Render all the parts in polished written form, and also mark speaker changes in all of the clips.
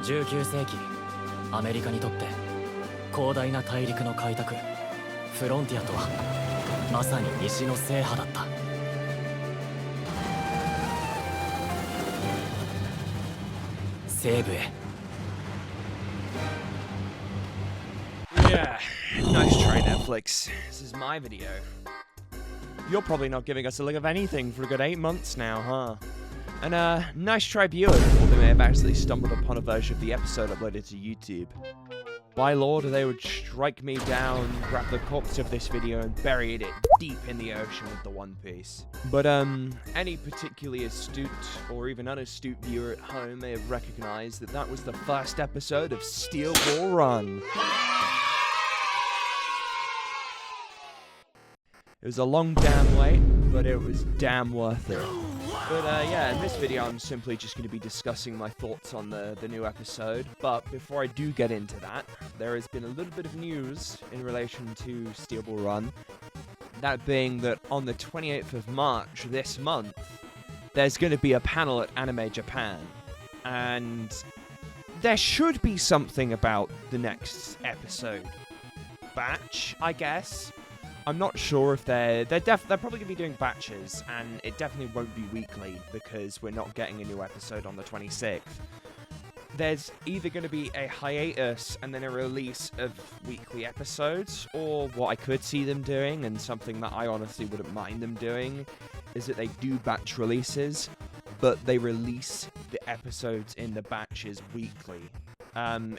Speaker 1: 19世紀アメリカにとって広大な大陸の開拓フロンティアとはまさに西の制覇だった。西部へ。
Speaker 2: Yeah, nice try, Netflix. This is my video. You're probably not giving us a look of anything for a good 8 months now, huh? And nice try viewers, or they may have actually stumbled upon a version of the episode uploaded to YouTube. By law, they would strike me down, grab the corpse of this video and bury it deep in the ocean with the One Piece. But any particularly astute or even unastute viewer at home may have recognized that that was the first episode of Steel Ball Run. It was a long damn wait, but it was damn worth it. But yeah, in this video I'm simply just going to be discussing my thoughts on the new episode. But before I do get into that, there has been a little bit of news in relation to Steel Ball Run. That being that on the 28th of March this month, there's going to be a panel at Anime Japan. And there should be something about the next episode batch, I guess. I'm not sure if they're probably going to be doing batches, and it definitely won't be weekly because we're not getting a new episode on the 26th. There's either going to be a hiatus and then a release of weekly episodes, or what I could see them doing, and something that I honestly wouldn't mind them doing, is that they do batch releases, but they release the episodes in the batches weekly.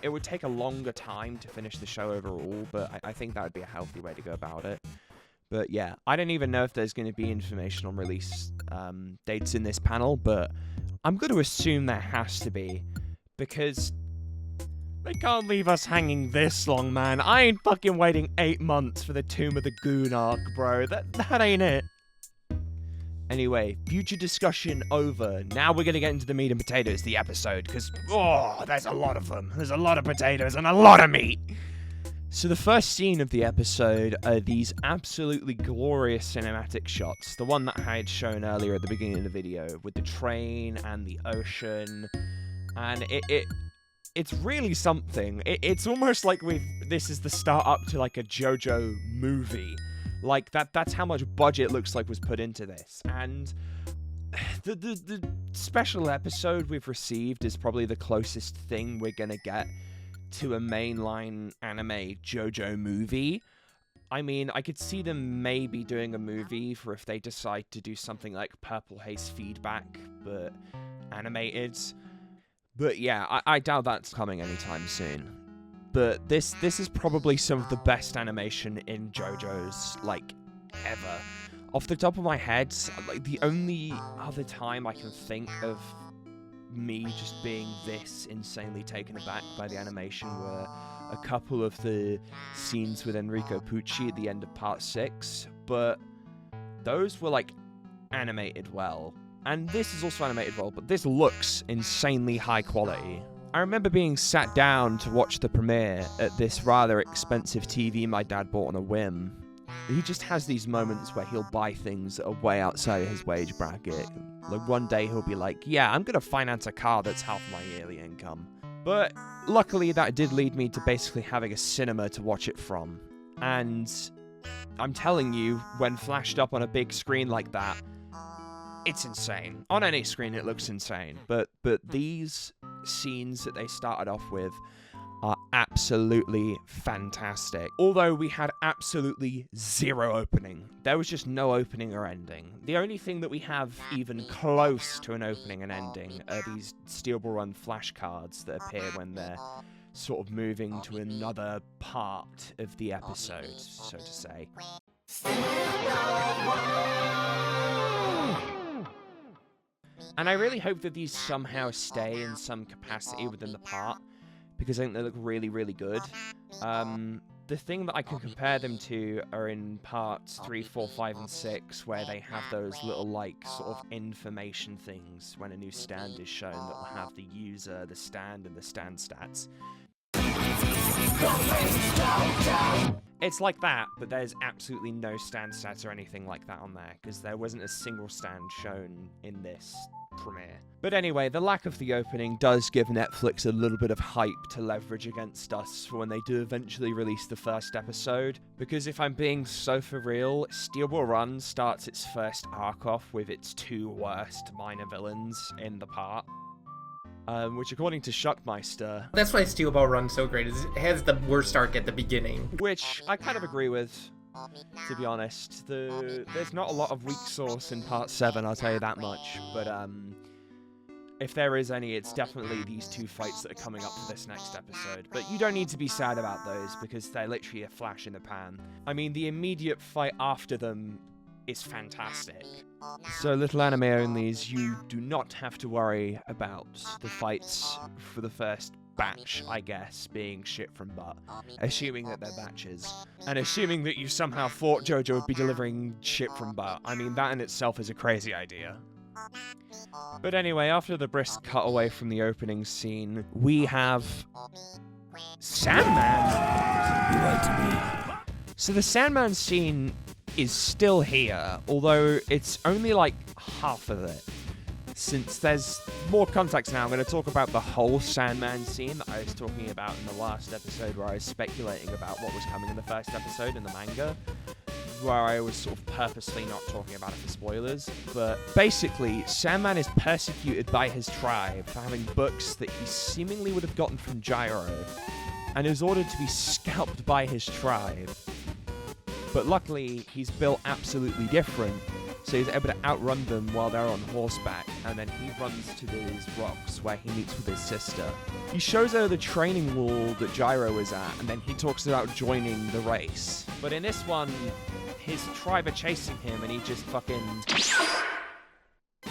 Speaker 2: It would take a longer time to finish the show overall, but I think that would be a healthy way to go about it. But yeah, I don't even know if there's going to be information on release dates in this panel, but I'm going to assume there has to be, because they can't leave us hanging this long, man. I ain't fucking waiting 8 months for the Tomb of the Goon arc, bro. That ain't it. Anyway, future discussion over. Now we're going to get into the meat and potatoes of the episode, because, oh, there's a lot of them. There's a lot of potatoes and a lot of meat. So the first scene of the episode are these absolutely glorious cinematic shots. The one that I had shown earlier at the beginning of the video, with the train and the ocean. And it's really something. It's almost like this is the start up to like a JoJo movie. Like, that's how much budget looks like was put into this. And the special episode we've received is probably the closest thing we're gonna get to a mainline anime JoJo movie. I mean, I could see them maybe doing a movie for if they decide to do something like Purple Haze Feedback, but animated. But yeah, I doubt that's coming anytime soon. But this is probably some of the best animation in JoJo's, like, ever. Off the top of my head, like, the only other time I can think of me just being this insanely taken aback by the animation were a couple of the scenes with Enrico Pucci at the end of part 6, but those were, like, animated well. And this is also animated well, but this looks insanely high quality. I remember being sat down to watch the premiere at this rather expensive TV my dad bought on a whim. He just has these moments where he'll buy things that are way outside of his wage bracket. Like, one day he'll be like, yeah, I'm gonna finance a car that's half my yearly income. But luckily that did lead me to basically having a cinema to watch it from. And I'm telling you, when flashed up on a big screen like that, it's insane. On any screen it looks insane, but these scenes that they started off with are absolutely fantastic. Although we had absolutely zero opening. There was just no opening or ending. The only thing that we have even close to an opening and ending are these Steel Ball Run flashcards that appear when they're sort of moving to another part of the episode, so to say. And I really hope that these somehow stay in some capacity within the part, because I think they look really, really good. The thing that I can compare them to are in parts 3, 4, 5, and 6, where they have those little, like, sort of information things when a new stand is shown that will have the user, the stand, and the stand stats. It's like that, but there's absolutely no stand stats or anything like that on there, because there wasn't a single stand shown in this premiere. But anyway, the lack of the opening does give Netflix a little bit of hype to leverage against us for when they do eventually release the first episode, because if I'm being so for real, Steel Ball Run starts its first arc off with its 2 worst minor villains in the part. Which, according to Shuckmeister...
Speaker 3: That's why Steel Ball Run's so great, is it has the worst arc at the beginning.
Speaker 2: Which I kind of agree with, to be honest. There's not a lot of weak sauce in Part 7, I'll tell you that much. But, if there is any, it's definitely these 2 fights that are coming up for this next episode. But you don't need to be sad about those, because they're literally a flash in the pan. I mean, the immediate fight after them is fantastic. So, little anime onlys, you do not have to worry about the fights for the first batch, I guess, being shit from butt. Assuming that they're batches. And assuming that you somehow thought JoJo would be delivering shit from butt. I mean, that in itself is a crazy idea. But anyway, after the brisk cutaway from the opening scene, we have... Sandman! You lied to me. So the Sandman scene is still here, although it's only like half of it. Since there's more context now, I'm going to talk about the whole Sandman scene that I was talking about in the last episode, where I was speculating about what was coming in the first episode in the manga, where I was sort of purposely not talking about it for spoilers. But basically, Sandman is persecuted by his tribe for having books that he seemingly would have gotten from Gyro, and is ordered to be scalped by his tribe. But luckily, he's built absolutely different, so he's able to outrun them while they're on horseback, and then he runs to these rocks where he meets with his sister. He shows her the training wall that Gyro is at, and then he talks about joining the race. But in this one, his tribe are chasing him, and he just fucking...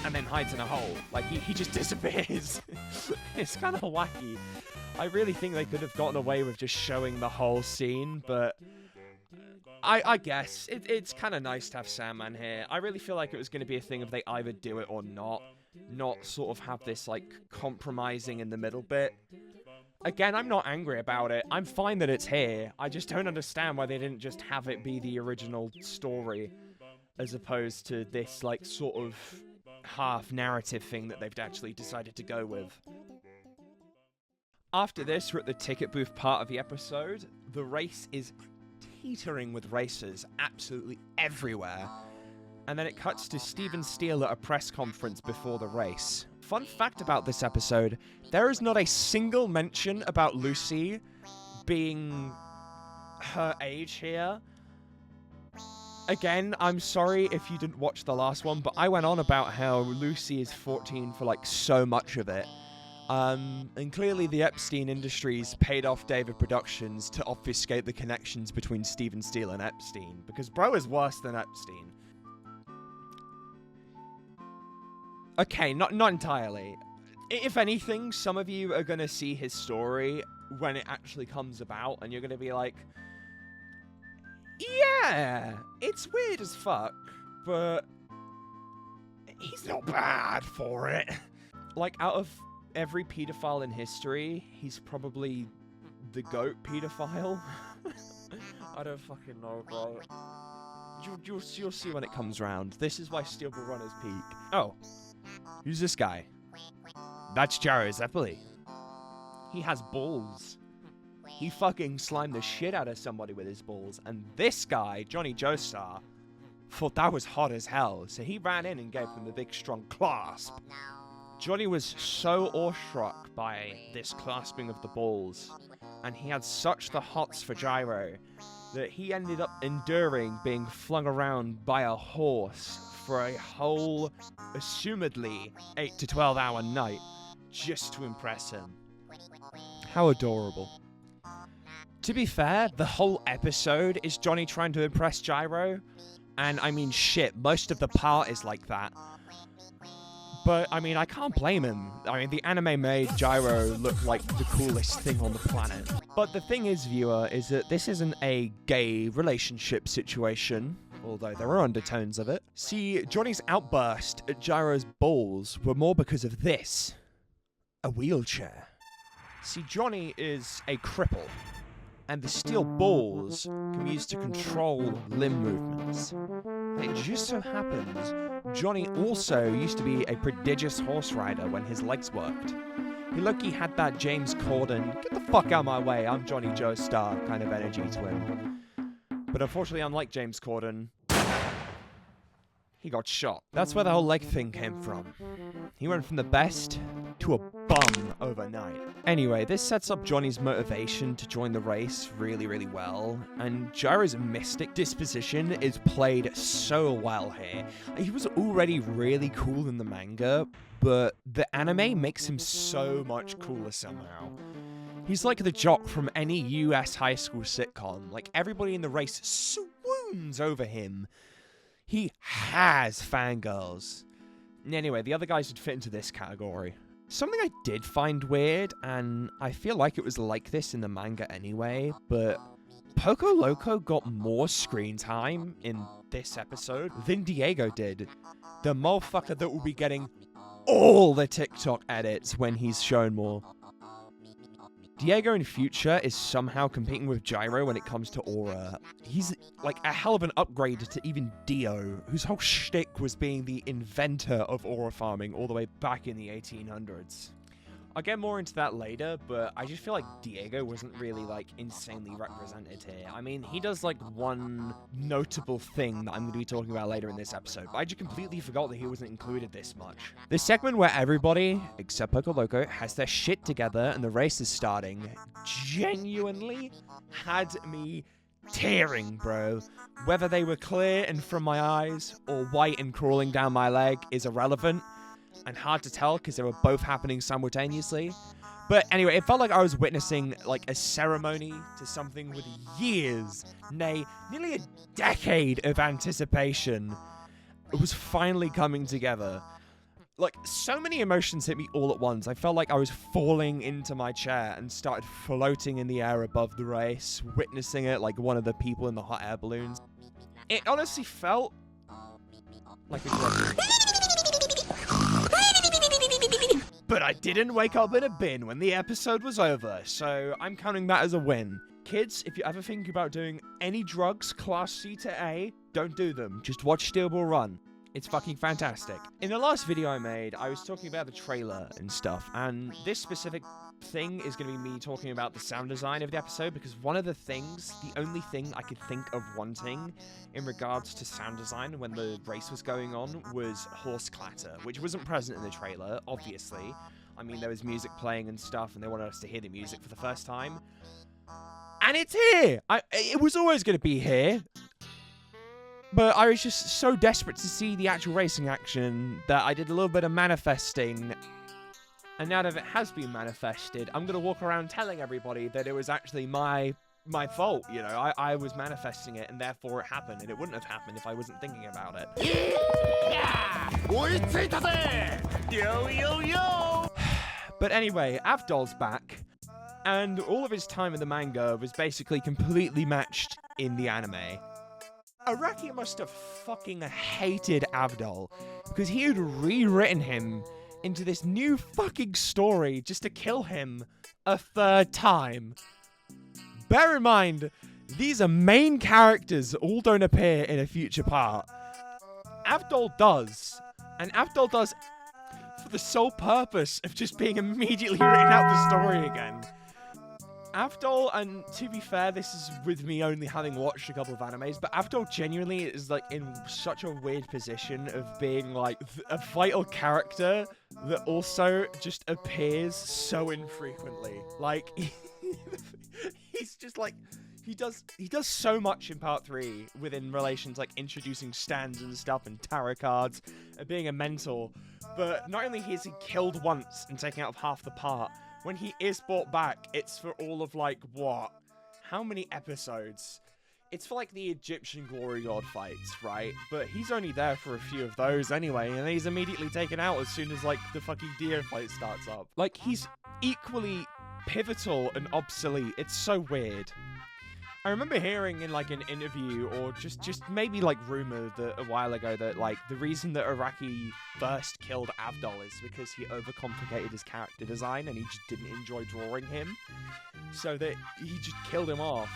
Speaker 2: and then hides in a hole. Like, he just disappears. It's kind of wacky. I really think they could have gotten away with just showing the whole scene, but... I guess. It's kind of nice to have Sandman here. I really feel like it was going to be a thing if they either do it or not. Not sort of have this, like, compromising in the middle bit. Again, I'm not angry about it. I'm fine that it's here. I just don't understand why they didn't just have it be the original story, as opposed to this, like, sort of half-narrative thing that they've actually decided to go with. After this, we're at the ticket booth part of the episode. The race is teetering with racers absolutely everywhere. And then it cuts to Steven Steele at a press conference before the race. Fun fact about this episode, there is not a single mention about Lucy being her age here. Again, I'm sorry if you didn't watch the last one, but I went on about how Lucy is 14 for like so much of it. And clearly the Epstein Industries paid off David Productions to obfuscate the connections between Steven Steele and Epstein, because bro is worse than Epstein. Okay, not entirely. If anything, some of you are going to see his story when it actually comes about, and you're going to be like, yeah, it's weird as fuck, but he's not bad for it. Like, out of every pedophile in history, he's probably the GOAT pedophile. I don't fucking know, bro. You'll see when it comes round. This is why Steel Ball Run is peak. Oh, who's this guy? That's Gyro Zeppeli. He has balls. He fucking slimed the shit out of somebody with his balls, and this guy, Johnny Joestar, thought that was hot as hell, so he ran in and gave him a big strong clasp. Johnny was so awestruck by this clasping of the balls, and he had such the hots for Gyro, that he ended up enduring being flung around by a horse for a whole, assumedly, 8 to 12 hour night, just to impress him. How adorable. To be fair, the whole episode is Johnny trying to impress Gyro, and I mean shit, most of the part is like that. But, I mean, I can't blame him. I mean, the anime made Gyro look like the coolest thing on the planet. But the thing is, viewer, is that this isn't a gay relationship situation, although there are undertones of it. See, Johnny's outburst at Gyro's balls were more because of this. A wheelchair. See, Johnny is a cripple. and the steel balls can be used to control limb movements. It just so happens, Johnny also used to be a prodigious horse rider when his legs worked. He low-key had that James Corden, get the fuck out of my way, I'm Johnny Joestar kind of energy to him. But unfortunately, unlike James Corden, he got shot. That's where the whole leg thing came from. He went from the best to a bum overnight. Anyway, this sets up Johnny's motivation to join the race really, really well, and Gyro's mystic disposition is played so well here. He was already really cool in the manga, but the anime makes him so much cooler somehow. He's like the jock from any US high school sitcom. Like, everybody in the race swoons over him. He has fangirls. Anyway, the other guys would fit into this category. Something I did find weird, and I feel like it was like this in the manga anyway, but Poco Loco got more screen time in this episode than Diego did. The motherfucker that will be getting all the TikTok edits when he's shown more. Diego in future is somehow competing with Gyro when it comes to aura. He's like a hell of an upgrade to even Dio, whose whole shtick was being the inventor of aura farming all the way back in the 1800s. I'll get more into that later, but I just feel like Diego wasn't really, like, insanely represented here. I mean, he does, like, one notable thing that I'm going to be talking about later in this episode, but I just completely forgot that he wasn't included this much. This segment where everybody, except Poco Loco, has their shit together and the race is starting, genuinely had me tearing, bro. Whether they were clear and from my eyes, or white and crawling down my leg is irrelevant. And hard to tell because they were both happening simultaneously. But anyway, it felt like I was witnessing like a ceremony to something with years, nay, nearly a decade of anticipation. It was finally coming together. Like, so many emotions hit me all at once. I felt like I was falling into my chair and started floating in the air above the race, witnessing it like one of the people in the hot air balloons. It honestly felt like a drug. But I didn't wake up in a bin when the episode was over, so I'm counting that as a win. Kids, if you ever think about doing any drugs class C to A, don't do them. Just watch Steel Ball Run. It's fucking fantastic. In the last video I made, I was talking about the trailer and stuff, and this specific thing is going to be me talking about the sound design of the episode, because one of the things, the only thing I could think of wanting in regards to sound design when the race was going on was horse clatter, which wasn't present in the trailer, obviously. I mean, there was music playing and stuff, and they wanted us to hear the music for the first time. And it's here! It was always going to be here. But I was just so desperate to see the actual racing action that I did a little bit of manifesting. And now that it has been manifested, I'm going to walk around telling everybody that it was actually my fault, you know. I was manifesting it, and therefore it happened, and it wouldn't have happened if I wasn't thinking about it. But anyway, Avdol's back, and all of his time in the manga was basically completely matched in the anime. Araki must have fucking hated Avdol, because he had rewritten him into this new fucking story just to kill him a third time. Bear in mind, these are main characters that all don't appear in a future part. Avdol does, and Avdol does for the sole purpose of just being immediately written out the story again. Avdol, and to be fair, this is with me only having watched a couple of animes, but Avdol genuinely is like in such a weird position of being like a vital character that also just appears so infrequently. Like, he's just like, he does so much in part 3 within relations like introducing stands and stuff and tarot cards and being a mentor, but not only is he killed once and taken out of half the part, when he is brought back, it's for all of, like, what? How many episodes? It's for, like, the Egyptian glory god fights, right? But he's only there for a few of those anyway, and he's immediately taken out as soon as, like, the fucking Dio fight starts up. Like, he's equally pivotal and obsolete. It's so weird. I remember hearing in like an interview or just maybe like rumor that a while ago that like the reason that Araki first killed Avdol is because he overcomplicated his character design and he just didn't enjoy drawing him. So that he just killed him off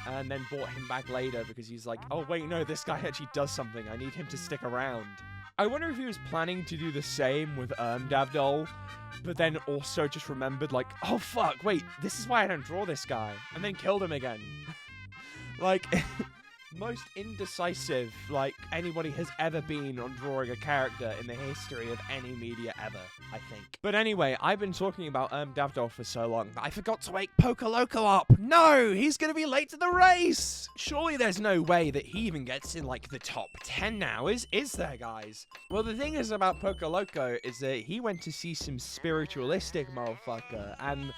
Speaker 2: and then brought him back later because he's like, oh wait, no, this guy actually does something. I need him to stick around. I wonder if he was planning to do the same with Avdol, but then also just remembered like, oh fuck, wait, this is why I don't draw this guy, and then killed him again. Like, most indecisive, like, anybody has ever been on drawing a character in the history of any media ever, I think. But anyway, I've been talking about Avdol for so long that I forgot to wake Poco up. No, he's gonna be late to the race. Surely there's no way that he even gets in, like, the top 10 now, is there, guys? Well, the thing is about Poco is that he went to see some spiritualistic motherfucker, and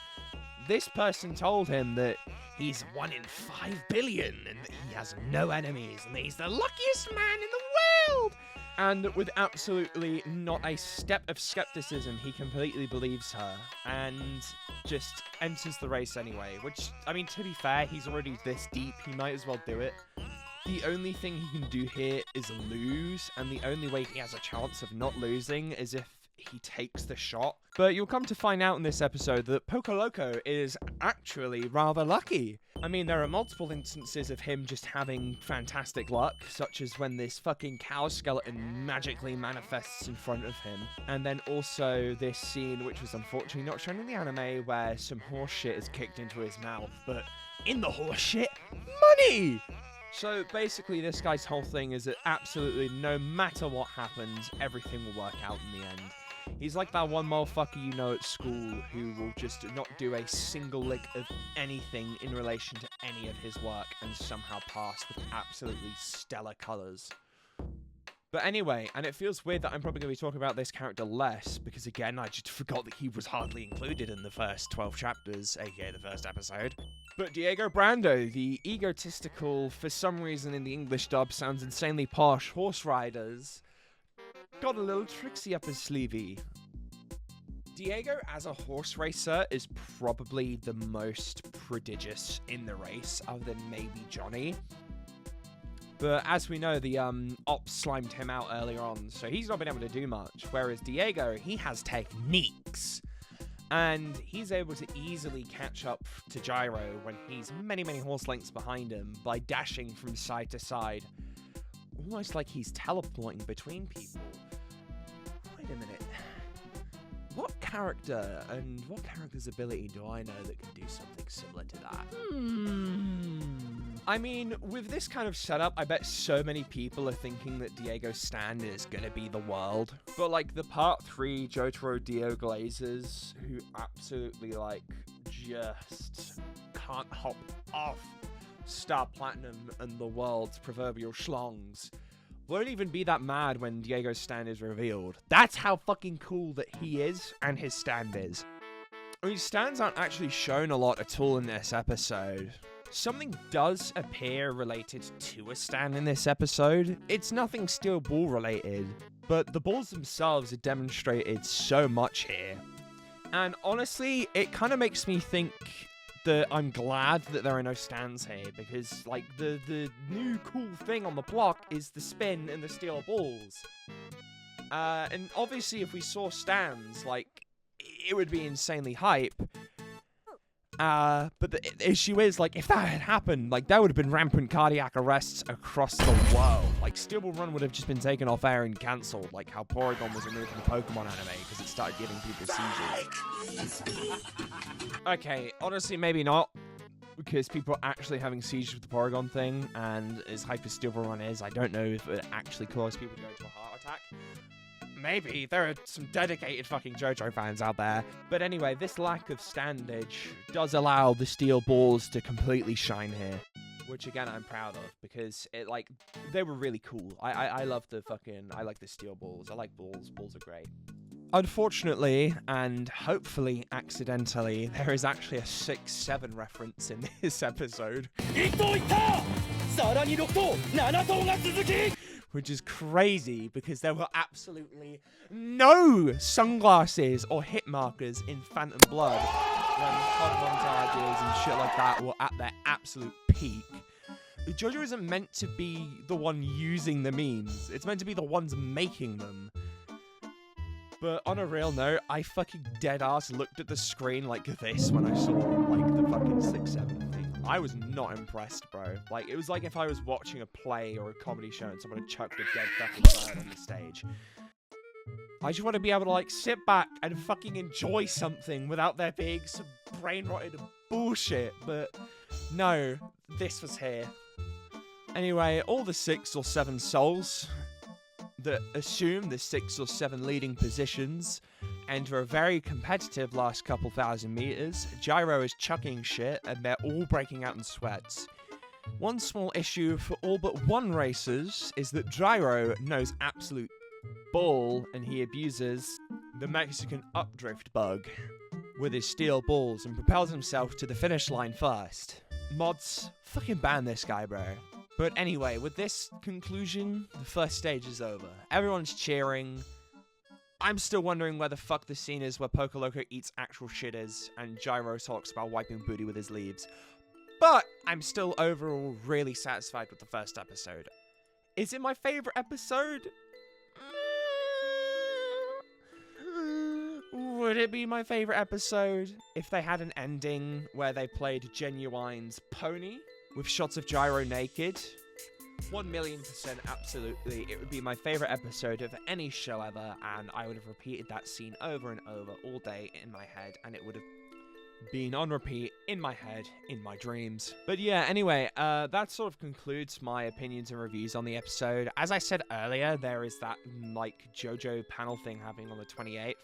Speaker 2: this person told him that he's 1 in 5 billion and that he has no enemies and that he's the luckiest man in the world. And with absolutely not a step of skepticism, he completely believes her and just enters the race anyway. Which, I mean, to be fair, he's already this deep, he might as well do it. The only thing he can do here is lose, and the only way he has a chance of not losing is if he takes the shot. But you'll come to find out in this episode that Poco is actually rather lucky. I mean, there are multiple instances of him just having fantastic luck, such as when this fucking cow skeleton magically manifests in front of him. And then also this scene, which was unfortunately not shown in the anime, where some horse shit is kicked into his mouth. But in the horse shit, money! So basically this guy's whole thing is that absolutely no matter what happens, everything will work out in the end. He's like that one motherfucker you know at school who will just not do a single lick of anything in relation to any of his work and somehow pass with absolutely stellar colours. But anyway, and it feels weird that I'm probably going to be talking about this character less, because again, I just forgot that he was hardly included in the first 12 chapters, aka the first episode. But Diego Brando, the egotistical, for some reason in the English dub sounds insanely posh horse riders, got a little tricksy up his sleevey. Diego as a horse racer is probably the most prodigious in the race, other than maybe Johnny. But as we know, the ops slimed him out earlier on, so he's not been able to do much. Whereas Diego, he has techniques. And he's able to easily catch up to Gyro when he's many, many horse lengths behind him by dashing from side to side. Almost like he's teleporting between people. Wait a minute. What character and what character's ability do I know that can do something similar to that? I mean, with this kind of setup, I bet so many people are thinking that Diego's stand is gonna be the world. But like the part 3 Jotaro Dio Glazers, who absolutely like just can't hop off Star Platinum and the world's proverbial schlongs, won't even be that mad when Diego's stand is revealed. That's how fucking cool that he is and his stand is. I mean, stands aren't actually shown a lot at all in this episode. Something does appear related to a stand in this episode. It's nothing steel ball related, but the balls themselves are demonstrated so much here. And honestly, it kind of makes me think that I'm glad that there are no stands here, because like the new cool thing on the block is the spin and the steel balls. And obviously if we saw stands, like, it would be insanely hype. But the issue is, like, if that had happened, like, there would have been rampant cardiac arrests across the world. Like, Steel Ball Run would have just been taken off air and cancelled, like how Porygon was removed from the Pokemon anime because it started giving people seizures. Okay, honestly, maybe not, because people are actually having seizures with the Porygon thing, and as hype as Steel Ball Run is, I don't know if it actually caused people to go into a heart attack. Maybe. There are some dedicated fucking JoJo fans out there. But anyway, this lack of standage does allow the steel balls to completely shine here. Which, again, I'm proud of, because it, like, they were really cool. I love the fucking, I like the steel balls. I like balls. Balls are great. Unfortunately, and hopefully accidentally, there is actually a 6-7 reference in this episode. Which is crazy, because there were absolutely no sunglasses or hit markers in Phantom Blood. when hot montages and shit like that were at their absolute peak, JoJo isn't meant to be the one using the memes. It's meant to be the ones making them. But on a real note, I fucking deadass looked at the screen like this when I saw, like, the fucking 6-7 thing. I was not impressed, bro. Like, it was like if I was watching a play or a comedy show and someone had chucked a dead fucking bird on the stage. I just want to be able to, like, sit back and fucking enjoy something without there being some brain-rotted bullshit. But no, this was here. Anyway, all the 6 or 7 souls that assume the 6 or 7 leading positions enter a very competitive last couple thousand meters. Gyro is chucking shit and they're all breaking out in sweats. One small issue for all but one racers is that Gyro knows absolute bull and he abuses the Mexican updrift bug with his steel balls and propels himself to the finish line first. Mods, fucking ban this guy, bro. But anyway, with this conclusion, the first stage is over. Everyone's cheering. I'm still wondering where the fuck the scene is where Poco Loco eats actual shitters and Gyro talks about wiping booty with his leaves. But I'm still overall really satisfied with the first episode. Is it my favorite episode? Would it be my favorite episode if they had an ending where they played Genuine's Pony with shots of Gyro naked? 1,000,000% absolutely. It would be my favorite episode of any show ever, and I would have repeated that scene over and over all day in my head, and it would have been on repeat in my head, in my dreams. But yeah, anyway, that sort of concludes my opinions and reviews on the episode. As I said earlier, there is that, like, JoJo panel thing happening on the 28th.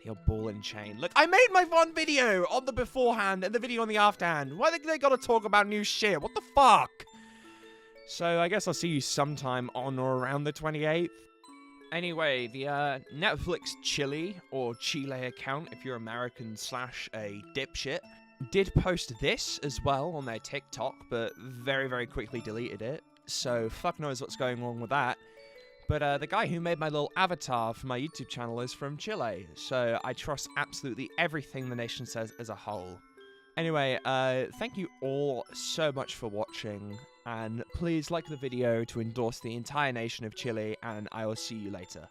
Speaker 2: Your ball and chain. Look, I made my fun video on the beforehand and the video on the afterhand. Why they gotta talk about new shit? What the fuck? So I guess I'll see you sometime on or around the 28th. Anyway, the Netflix Chile, or Chile account, if you're American / a dipshit, did post this as well on their TikTok, but very, very quickly deleted it. So fuck knows what's going on with that. But the guy who made my little avatar for my YouTube channel is from Chile, so I trust absolutely everything the nation says as a whole. Anyway, thank you all so much for watching, and please like the video to endorse the entire nation of Chile, and I will see you later.